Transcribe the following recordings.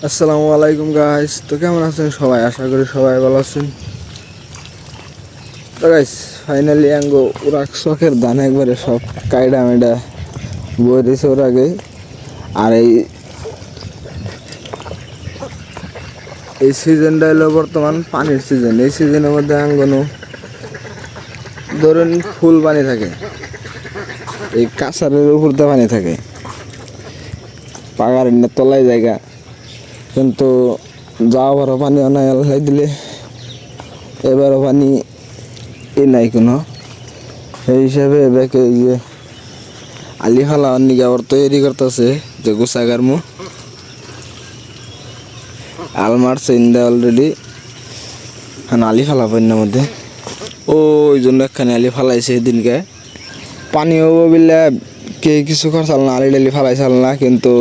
আসসালামু আলাইকুম গাইস। তো কেমন আছেন সবাই? আশা করি সবাই ভালো আছেন। তো গাইস ফাইনালি আঙ্গো উরাক শখের ধান একবারে সব কাইডা মেডা বয়ে দিয়েছে ওর আগে। আর এই সিজনটা হলো বর্তমান পানির সিজন। এই সিজনের মধ্যে আঙ্গনো ধরুন ফুল পানি থাকে, এই কাছারের উপর দিয়ে পানি থাকে, পাগারের তলায় জায়গা, কিন্তু যাওয়ারও পানি অনায় আল্লাহ দিলে এবারও পানি নাই কোনো। সেই হিসাবে এবারে এই যে আলি ফালা নিকে আবার তৈরি করতেছে যে গোসাগার মু আলমার চিন্তা অলরেডি আলি ফালা পান্নার মধ্যে ওই জন্য একখানে আলি ফালাইছে সেদিনকে। পানি হবো বললে কে কিছু করছাল না, আলি ডালি ফালাইছাল না, কিন্তু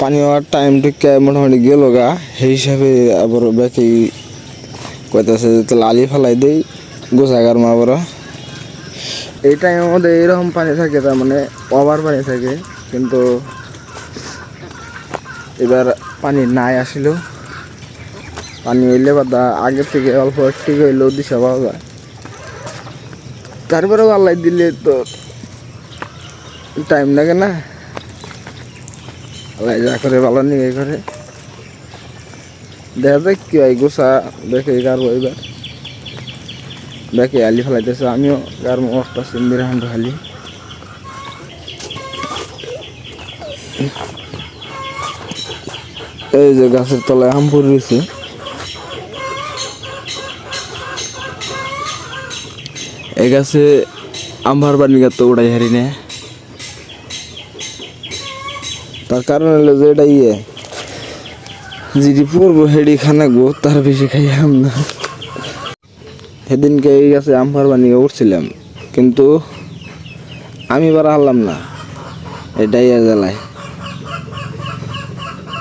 পানি হওয়ার টাইম ঠিক মোটামুটি গেল গা। সেই হিসাবে আবার ব্যাকে কইতেছে তাহলে আলি ফালাই দেই গোসাগার মা আবার। এই টাইমের মধ্যে এইরকম পানি থাকে, তার মানে ওভার পানি থাকে, কিন্তু এবার পানি নাই আসিল। পানি হইলে বা আগের থেকে অল্প ঠিক হইলেও দিশা পাওয়া যায়। তারপরেও আল্লাহ দিলে তো টাইম লাগে না, আল্লাহ যা করে ভালো নিয়ে করে। দেখা যাক কি হয়। গোসা দেখে গারবো এবার, দেখে আলি ফেলাইতেছে, আমিও গারবো একটা সিন্দির হান্ডু খালি। এই যে গাছের তলায় আম পড়ে রয়েছে, এই গাছে আমার বাড়ি গাছ তো উড়াই হারি না। তার কারণ হলো যে এটা যেটি পড়বো হেডি খানা গো, তার বেশি খাই আম না। সেদিনকে এই গাছে আমফার বানিয়ে উঠছিলাম, কিন্তু আমি বার হারলাম না, এটাই আর জ্বালায়।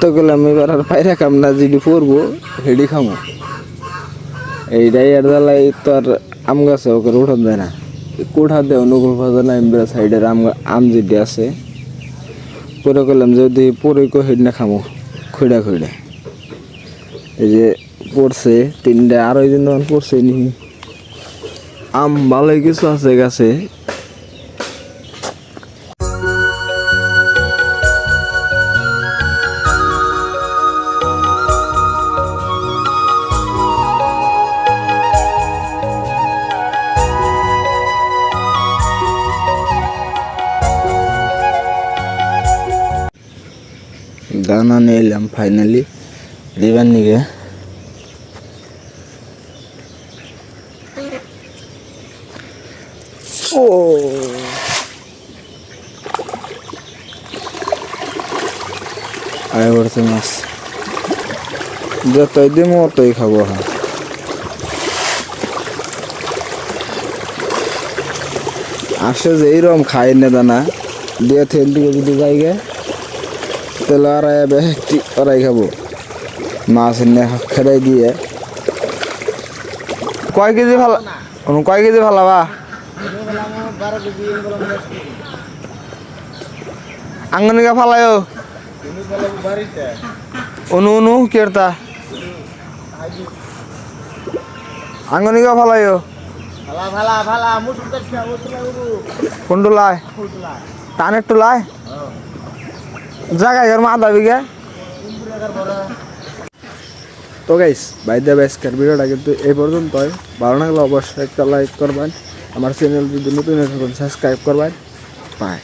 তো গেলাম এবার আর পায়রা খাম না, যেটি পড়বো হেডি খামো, এইটাই আর জ্বালাই। তো আর আম গাছে ওকে উঠা দেয় না, কোঠা দেয় অনুকূল ফাজা না এমবেরা সাইডের আম যেটি আছে পরে করলাম যদি পরে কো হেড না খামো খুঁড়া খুঁড়া। এই যে পড়ছে তিনটা, আড়াই দিন তখন পড়ছে নি আম, ভালোই কিছু আছে গাছে। দানা নিয়ে এলাম ফাইনালি দিবার নিগে। ও আয় পড়ছে মাছ, যতই দিম অতই খাবো। হ্যাঁ আসে যে এইরকম খাই না দানা দিয়ে তেল দিকে যদি যাইগে তাহলে ওরাই খাবো মাছ এনে খেদাই দিয়ে। কয় কেজি ভালো, কয় কেজি ভালাবা আঙ্গনিকা ফালায় অনু অনু কেরতা আঙ্গনিকা ফালায় কোনটো লাই টানের টু লাই জায়গায় ঘর মা দাবি গে। তো গাইস বাইদা আজকের ভিডিওটা কিন্তু এই পর্যন্তই। ভালো লাগলে অবশ্যই একটা লাইক করবেন, আমার চ্যানেল যদি নতুন সাবস্ক্রাইব করবেন। বাই।